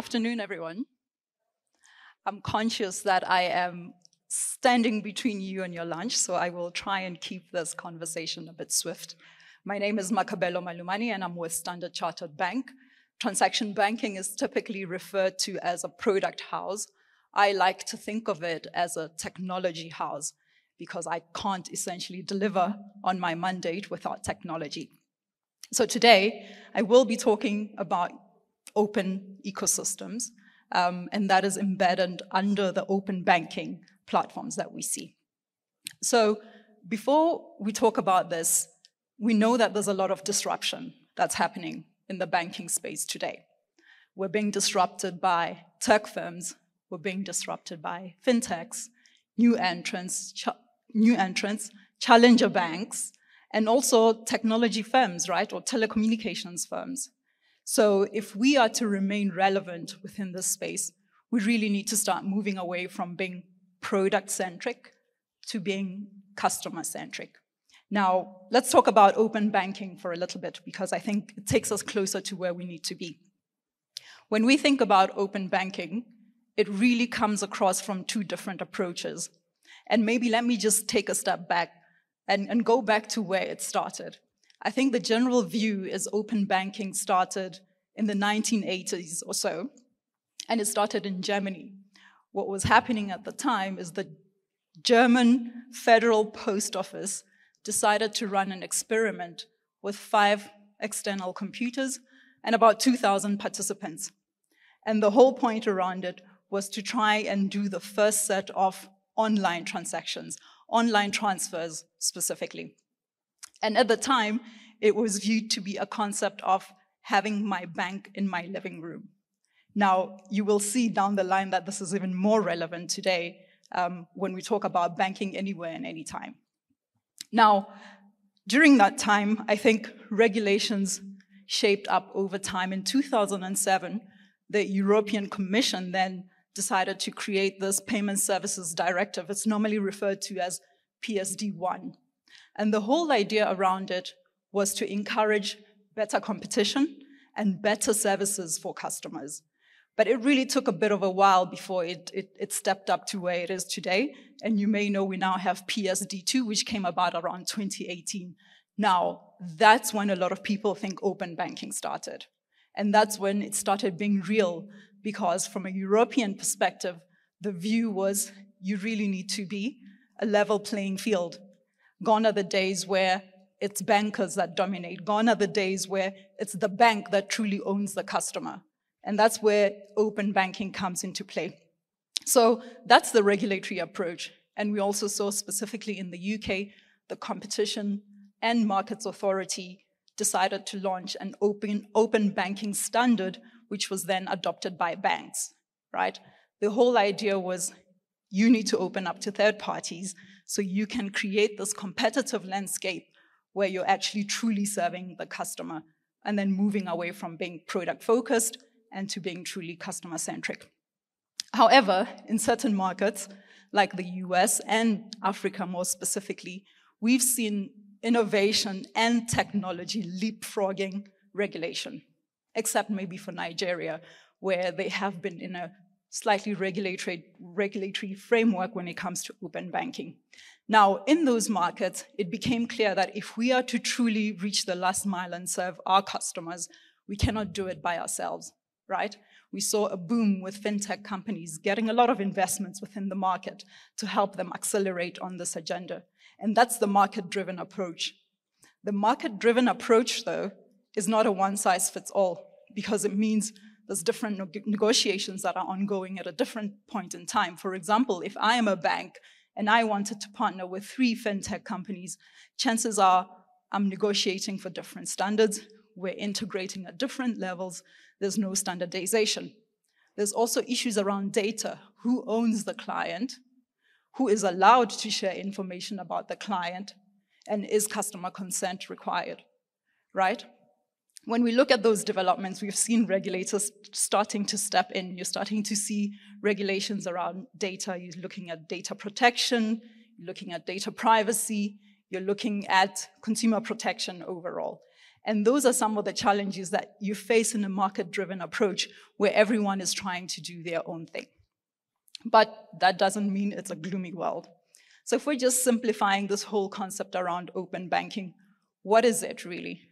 afternoon, everyone. I'm conscious that I am standing between you and your lunch, so I will try and keep this conversation a bit swift. My name is Makabelo Malumane, and I'm with Standard Chartered Bank. Transaction banking is typically referred to as a product house. I like to think of it as a technology house because I can't essentially deliver on my mandate without technology. So today, I will be talking about open ecosystems, and that is embedded under the open banking platforms that we see. So before we talk about this, we know that there's a lot of disruption that's happening in the banking space today. We're being disrupted by tech firms, we're being disrupted by fintechs, new entrants, challenger banks, and also technology firms, right, or telecommunications firms. So if we are to remain relevant within this space, we really need to start moving away from being product-centric to being customer-centric. Now, let's talk about open banking for a little bit, because I think it takes us closer to where we need to be. When we think about open banking, it really comes across from two different approaches. And maybe let me just take a step back and go back to where it started. I think the general view is open banking started in the 1980s or so, and it started in Germany. What was happening at the time is the German Federal Post Office decided to run an experiment with 5 external computers and about 2,000 participants. And the whole point around it was to try and do the first set of online transactions, online transfers specifically. And at the time, it was viewed to be a concept of having my bank in my living room. Now, you will see down the line that this is even more relevant today when we talk about banking anywhere and anytime. Now, during that time, I think regulations shaped up over time. In 2007, the European Commission then decided to create this Payment Services Directive. It's normally referred to as PSD1. And the whole idea around it was to encourage better competition and better services for customers. But it really took a bit of a while before it stepped up to where it is today. And you may know we now have PSD2, which came about around 2018. Now, that's when a lot of people think open banking started. And that's when it started being real, because from a European perspective, the view was you really need to be a level playing field. Gone are the days where it's bankers that dominate. Gone are the days where it's the bank that truly owns the customer. And that's where open banking comes into play. So that's the regulatory approach. And we also saw specifically in the UK, the Competition and Markets Authority decided to launch an open banking standard, which was then adopted by banks, right? The whole idea was you need to open up to third parties so you can create this competitive landscape where you're actually truly serving the customer and then moving away from being product-focused and to being truly customer-centric. However, in certain markets, like the US and Africa more specifically, we've seen innovation and technology leapfrogging regulation, except maybe for Nigeria, where they have been in a slightly regulatory framework when it comes to open banking. Now, in those markets, it became clear that if we are to truly reach the last mile and serve our customers, we cannot do it by ourselves, right? We saw a boom with fintech companies getting a lot of investments within the market to help them accelerate on this agenda. And that's the market-driven approach. The market-driven approach, though, is not a one-size-fits-all, because it means there's different negotiations that are ongoing at a different point in time. For example, if I am a bank and I wanted to partner with 3 fintech companies, chances are I'm negotiating for different standards. We're integrating at different levels. There's no standardization. There's also issues around data. Who owns the client? Who is allowed to share information about the client? And is customer consent required, right? When we look at those developments, we've seen regulators starting to step in. You're starting to see regulations around data. You're looking at data protection, you're looking at data privacy, you're looking at consumer protection overall. And those are some of the challenges that you face in a market-driven approach where everyone is trying to do their own thing. But that doesn't mean it's a gloomy world. So if we're just simplifying this whole concept around open banking, what is it really?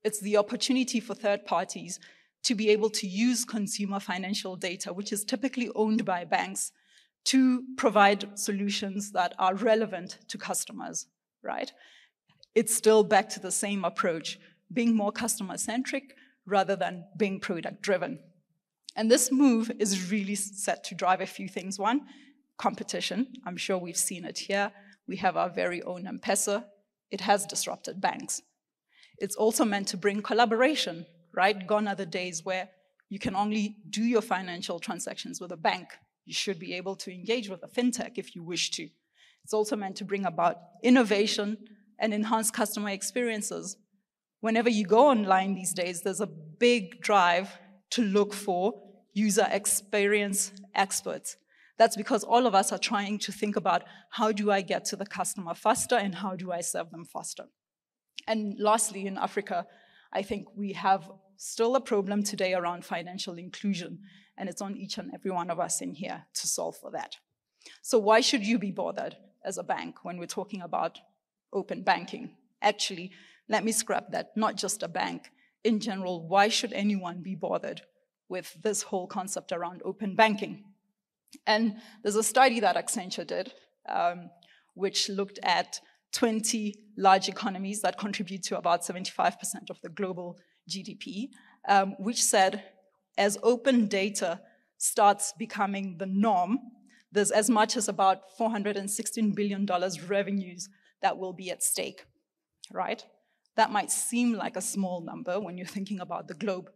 It's the opportunity for third parties to be able to use consumer financial data, which is typically owned by banks, to provide solutions that are relevant to customers, right? It's still back to the same approach, being more customer-centric rather than being product-driven. And this move is really set to drive a few things. One, competition. I'm sure we've seen it here. We have our very own M-Pesa. It has disrupted banks. It's also meant to bring collaboration, right? Gone are the days where you can only do your financial transactions with a bank. You should be able to engage with a fintech if you wish to. It's also meant to bring about innovation and enhance customer experiences. Whenever you go online these days, there's a big drive to look for user experience experts. That's because all of us are trying to think about how do I get to the customer faster and how do I serve them faster. And lastly, in Africa, I think we have still a problem today around financial inclusion, and it's on each and every one of us in here to solve for that. So why should you be bothered as a bank when we're talking about open banking? Actually, let me scrap that, not just a bank. In general, why should anyone be bothered with this whole concept around open banking? And there's a study that Accenture did, which looked at 20 large economies that contribute to about 75% of the global GDP, which said as open data starts becoming the norm, there's as much as about $416 billion revenues that will be at stake, right? That might seem like a small number when you're thinking about the globe,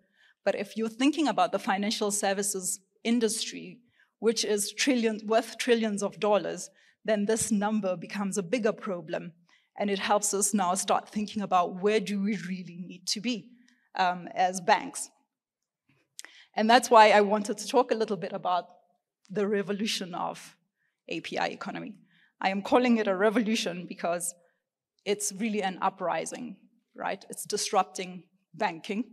but if you're thinking about the financial services industry, which is worth trillions of dollars, then this number becomes a bigger problem. And it helps us now start thinking about where do we really need to be as banks. And that's why I wanted to talk a little bit about the revolution of API economy. I am calling it a revolution because it's really an uprising, right? It's disrupting banking,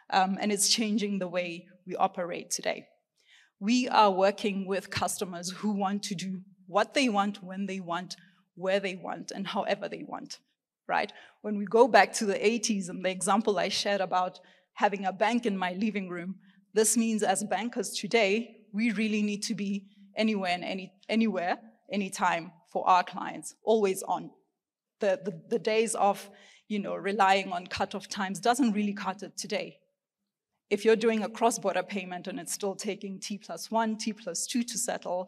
and it's changing the way we operate today. We are working with customers who want to do what they want, when they want, where they want, and however they want, right? When we go back to the 80s and the example I shared about having a bank in my living room, this means as bankers today, we really need to be anywhere and anywhere, anytime for our clients, always on. The days of relying on cutoff times doesn't really cut it today. If you're doing a cross-border payment and it's still taking T+1, T+2 to settle,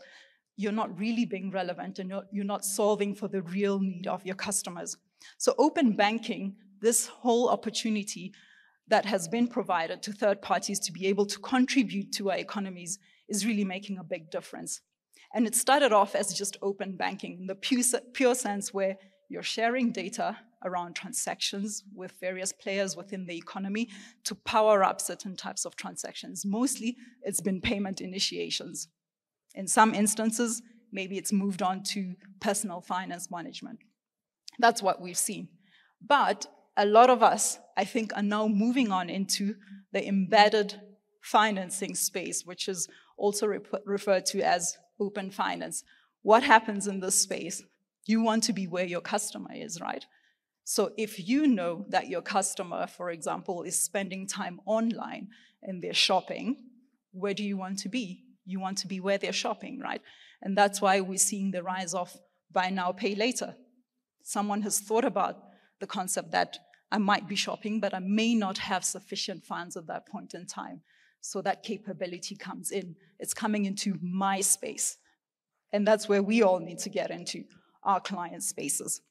you're not really being relevant and you're not solving for the real need of your customers. So open banking, this whole opportunity that has been provided to third parties to be able to contribute to our economies is really making a big difference. And it started off as just open banking in the pure sense where you're sharing data around transactions with various players within the economy to power up certain types of transactions. Mostly, it's been payment initiations. In some instances, maybe it's moved on to personal finance management. That's what we've seen. But a lot of us, I think, are now moving on into the embedded financing space, which is also referred to as open finance. What happens in this space? You want to be where your customer is, right? So if you know that your customer, for example, is spending time online and they're shopping, where do you want to be? You want to be where they're shopping, right? And that's why we're seeing the rise of buy now, pay later. Someone has thought about the concept that I might be shopping, but I may not have sufficient funds at that point in time. So that capability comes in. It's coming into my space. And that's where we all need to get into, our client spaces.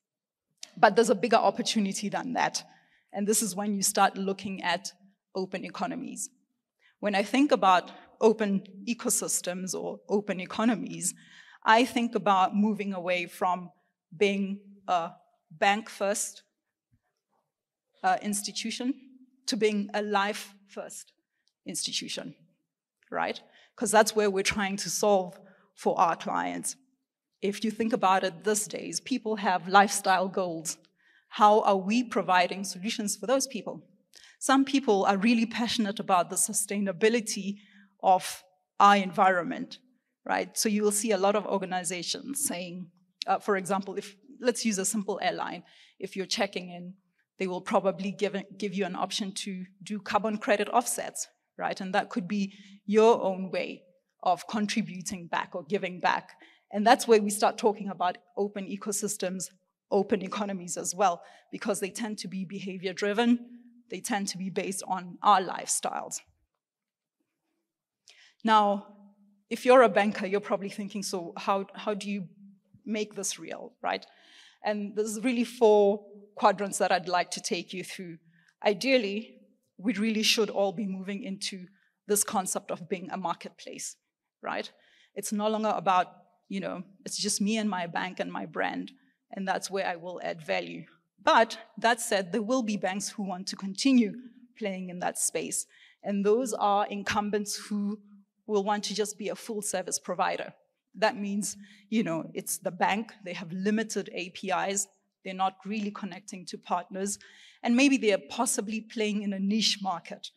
But there's a bigger opportunity than that. And this is when you start looking at open economies. When I think about open ecosystems or open economies, I think about moving away from being a bank-first institution to being a life-first institution, right? Because that's where we're trying to solve for our clients. If you think about it these days, people have lifestyle goals. How are we providing solutions for those people? Some people are really passionate about the sustainability of our environment, right? So you will see a lot of organizations saying, for example, let's use a simple airline. If you're checking in, they will probably give you an option to do carbon credit offsets, right? And that could be your own way of contributing back or giving back. And that's where we start talking about open ecosystems, open economies as well, because they tend to be behavior driven. They tend to be based on our lifestyles. Now, if you're a banker, you're probably thinking, so how do you make this real, right? And there's really 4 quadrants that I'd like to take you through. Ideally, we really should all be moving into this concept of being a marketplace, right? It's no longer about, it's just me and my bank and my brand, and that's where I will add value. But that said, there will be banks who want to continue playing in that space, and those are incumbents who will want to just be a full service provider. That means, it's the bank, they have limited APIs, they're not really connecting to partners, and maybe they are possibly playing in a niche market.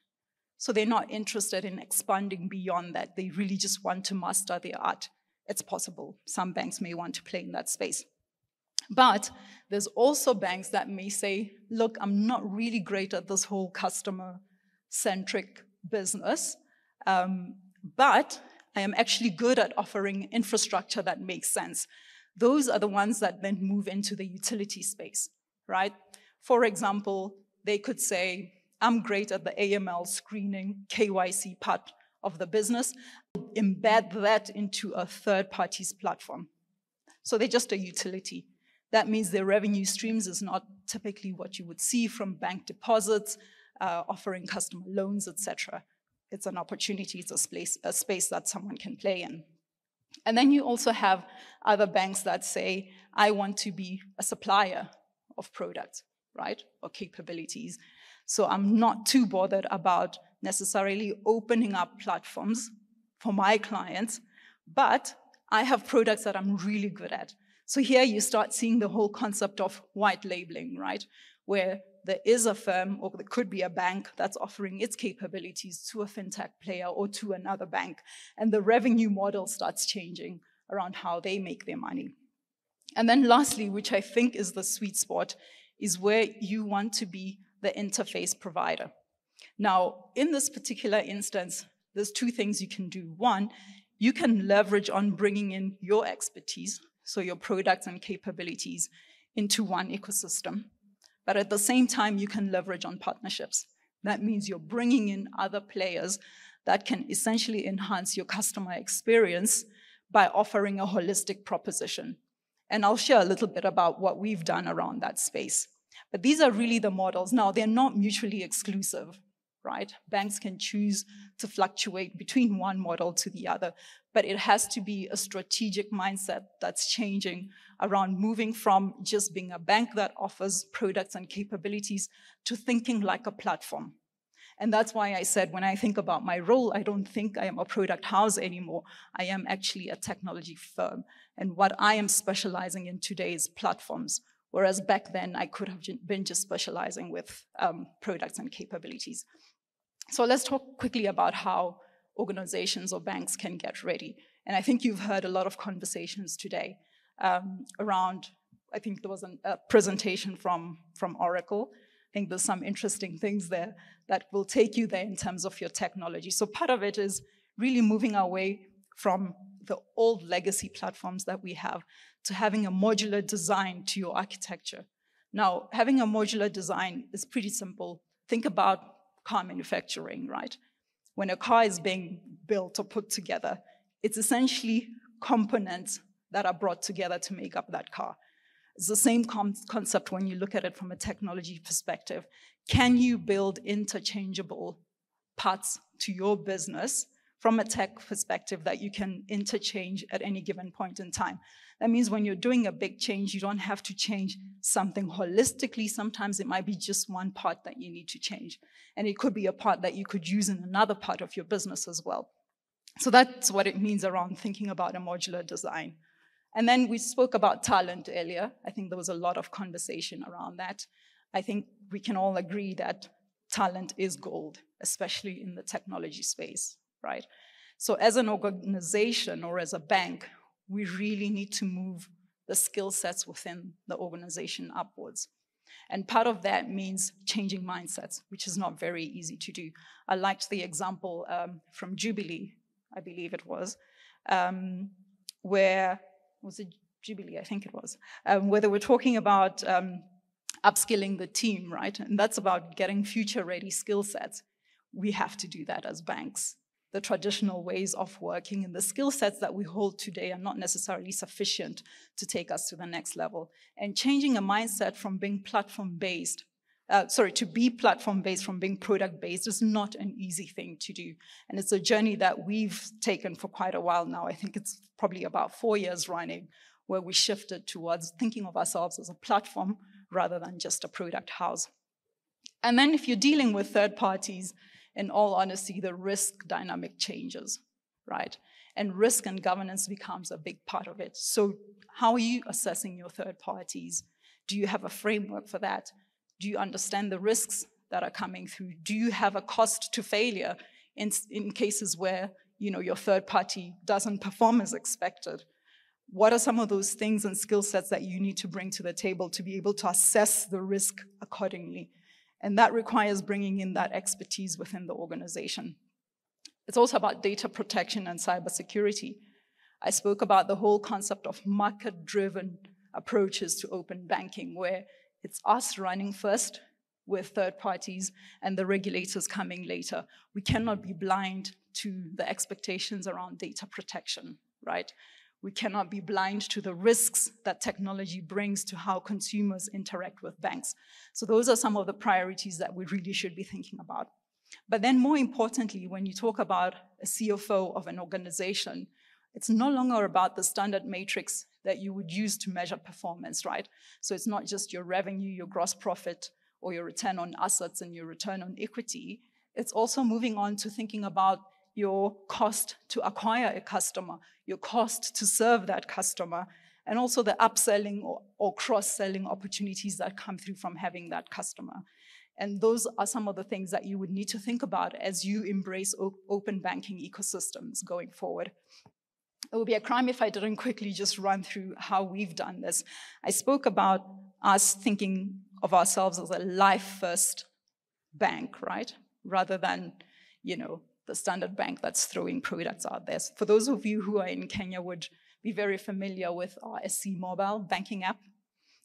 So they're not interested in expanding beyond that. They really just want to master their art. It's possible. Some banks may want to play in that space. But there's also banks that may say, look, I'm not really great at this whole customer-centric business, but I am actually good at offering infrastructure that makes sense. Those are the ones that then move into the utility space, right? For example, they could say, I'm great at the AML screening, KYC part of the business, embed that into a third party's platform. So they're just a utility. That means their revenue streams is not typically what you would see from bank deposits, offering customer loans, etc. It's an opportunity, it's a space that someone can play in. And then you also have other banks that say, I want to be a supplier of products, right, or capabilities. So I'm not too bothered about necessarily opening up platforms for my clients, but I have products that I'm really good at. So here you start seeing the whole concept of white labeling, right, where there is a firm, or there could be a bank that's offering its capabilities to a fintech player or to another bank, and the revenue model starts changing around how they make their money. And then lastly, which I think is the sweet spot, is where you want to be the interface provider. Now, in this particular instance, there's 2 things you can do. One, you can leverage on bringing in your expertise, so your products and capabilities, into one ecosystem. But at the same time, you can leverage on partnerships. That means you're bringing in other players that can essentially enhance your customer experience by offering a holistic proposition. And I'll share a little bit about what we've done around that space. But these are really the models. Now, they're not mutually exclusive, right? Banks can choose to fluctuate between one model to the other, but it has to be a strategic mindset that's changing around moving from just being a bank that offers products and capabilities to thinking like a platform. And that's why I said, when I think about my role, I don't think I am a product house anymore. I am actually a technology firm. And what I am specializing in today is platforms, whereas back then I could have been just specializing with products and capabilities. So let's talk quickly about how organizations or banks can get ready. And I think you've heard a lot of conversations today around, I think there was a presentation from Oracle. I think there's some interesting things there that will take you there in terms of your technology. So part of it is really moving away from the old legacy platforms that we have to having a modular design to your architecture. Now, having a modular design is pretty simple. Think about car manufacturing, right? When a car is being built or put together, it's essentially components that are brought together to make up that car. It's the same concept when you look at it from a technology perspective. Can you build interchangeable parts to your business from a tech perspective that you can interchange at any given point in time? That means when you're doing a big change, you don't have to change something holistically. Sometimes it might be just one part that you need to change. And it could be a part that you could use in another part of your business as well. So that's what it means around thinking about a modular design. And then we spoke about talent earlier. I think there was a lot of conversation around that. I think we can all agree that talent is gold, especially in the technology space, right? So as an organization or as a bank, we really need to move the skill sets within the organization upwards. And part of that means changing mindsets, which is not very easy to do. I liked the example from Jubilee, I believe it was, where, was it Jubilee? I think it was, where they were talking about upskilling the team, right? And that's about getting future-ready skill sets. We have to do that as banks. The traditional ways of working and the skill sets that we hold today are not necessarily sufficient to take us to the next level. And changing a mindset from being platform-based, to be platform-based from being product-based is not an easy thing to do. And it's a journey that we've taken for quite a while now. I think it's probably about 4 years running, where we shifted towards thinking of ourselves as a platform rather than just a product house. And then if you're dealing with third parties, in all honesty, the risk dynamic changes, right? And risk and governance becomes a big part of it. So how are you assessing your third parties? Do you have a framework for that? Do you understand the risks that are coming through? Do you have a cost to failure in cases where your third party doesn't perform as expected? What are some of those things and skill sets that you need to bring to the table to be able to assess the risk accordingly? And that requires bringing in that expertise within the organization. It's also about data protection and cybersecurity. I spoke about the whole concept of market-driven approaches to open banking, where it's us running first with third parties and the regulators coming later. We cannot be blind to the expectations around data protection, right? We cannot be blind to the risks that technology brings to how consumers interact with banks. So those are some of the priorities that we really should be thinking about. But then more importantly, when you talk about a CFO of an organization, it's no longer about the standard matrix that you would use to measure performance, right? So it's not just your revenue, your gross profit, or your return on assets and your return on equity. It's also moving on to thinking about your cost to acquire a customer, your cost to serve that customer, and also the upselling or cross-selling opportunities that come through from having that customer. And those are some of the things that you would need to think about as you embrace open banking ecosystems going forward. It would be a crime if I didn't quickly just run through how we've done this. I spoke about us thinking of ourselves as a life-first bank, right? Rather than, the standard bank that's throwing products out there. For those of you who are in Kenya would be very familiar with our SC mobile banking app.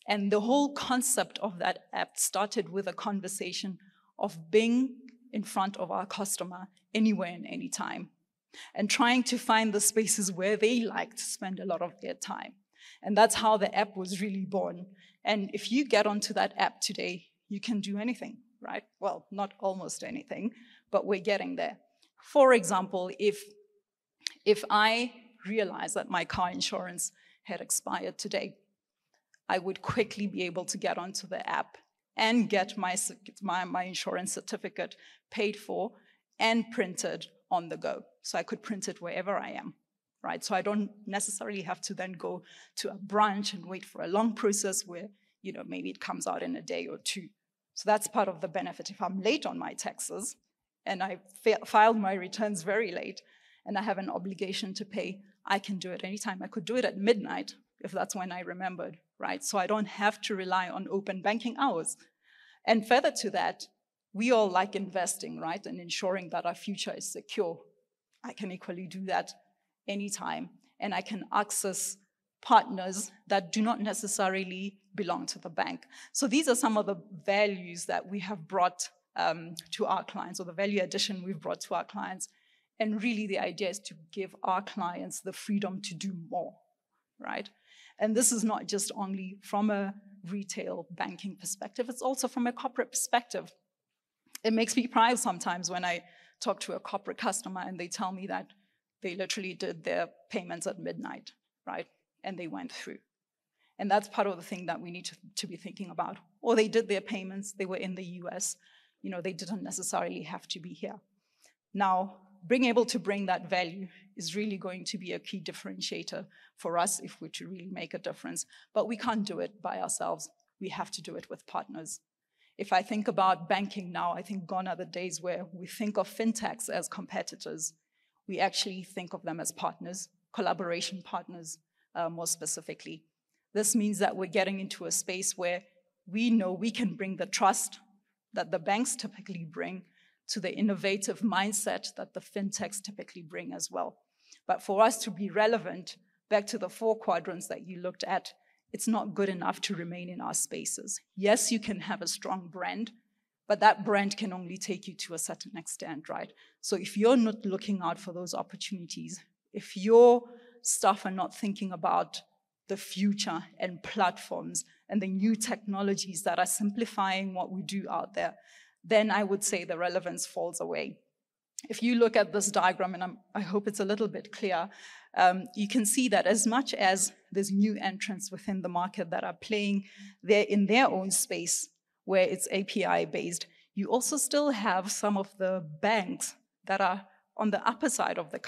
And the whole concept of that app started with a conversation of being in front of our customer anywhere and anytime, and trying to find the spaces where they like to spend a lot of their time. And that's how the app was really born. And if you get onto that app today, you can do anything, right? Well, not almost anything, but we're getting there. For example, if I realized that my car insurance had expired today, I would quickly be able to get onto the app and get my insurance certificate paid for and printed on the go. So I could print it wherever I am, right? So I don't necessarily have to then go to a branch and wait for a long process where, maybe it comes out in a day or two. So that's part of the benefit. If I'm late on my taxes and I filed my returns very late and I have an obligation to pay, I can do it anytime. I could do it at midnight if that's when I remembered, right? So I don't have to rely on open banking hours. And further to that, we all like investing, right? And ensuring that our future is secure. I can equally do that anytime. And I can access partners that do not necessarily belong to the bank. So these are some of the values that we have brought to our clients, or the value addition we've brought to our clients. And really the idea is to give our clients the freedom to do more, right? And this is not just only from a retail banking perspective, it's also from a corporate perspective. It makes me proud sometimes when I talk to a corporate customer and they tell me that they literally did their payments at midnight, right? And they went through. And that's part of the thing that we need to be thinking about. Or they did their payments, they were in the US, they didn't necessarily have to be here. Now, being able to bring that value is really going to be a key differentiator for us if we're to really make a difference. But we can't do it by ourselves. We have to do it with partners. If I think about banking now, I think gone are the days where we think of fintechs as competitors. We actually think of them as partners, collaboration partners, more specifically. This means that we're getting into a space where we know we can bring the trust that the banks typically bring to the innovative mindset that the fintechs typically bring as well. But for us to be relevant, back to the 4 quadrants that you looked at, it's not good enough to remain in our spaces. Yes, you can have a strong brand, but that brand can only take you to a certain extent, right? So if you're not looking out for those opportunities, if your staff are not thinking about the future and platforms and the new technologies that are simplifying what we do out there, then I would say the relevance falls away. If you look at this diagram, and I hope it's a little bit clear, you can see that as much as there's new entrants within the market that are playing in their own space where it's API-based, you also still have some of the banks that are on the upper side of the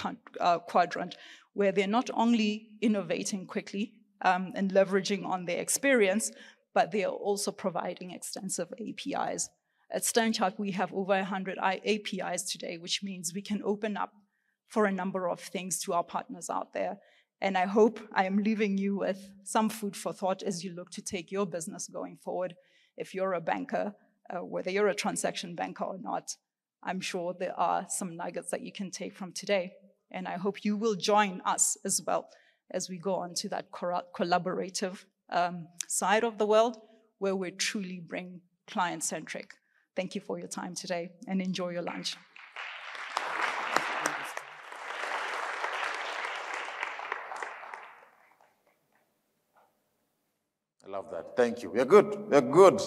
quadrant, where they're not only innovating quickly and leveraging on their experience, but they are also providing extensive APIs. At Sternchart, we have over 100 APIs today, which means we can open up for a number of things to our partners out there. And I hope I am leaving you with some food for thought as you look to take your business going forward. If you're a banker, whether you're a transaction banker or not, I'm sure there are some nuggets that you can take from today. And I hope you will join us as well as we go on to that collaborative side of the world where we truly bring client-centric. Thank you for your time today and enjoy your lunch. I love that. Thank you. We're good. We're good.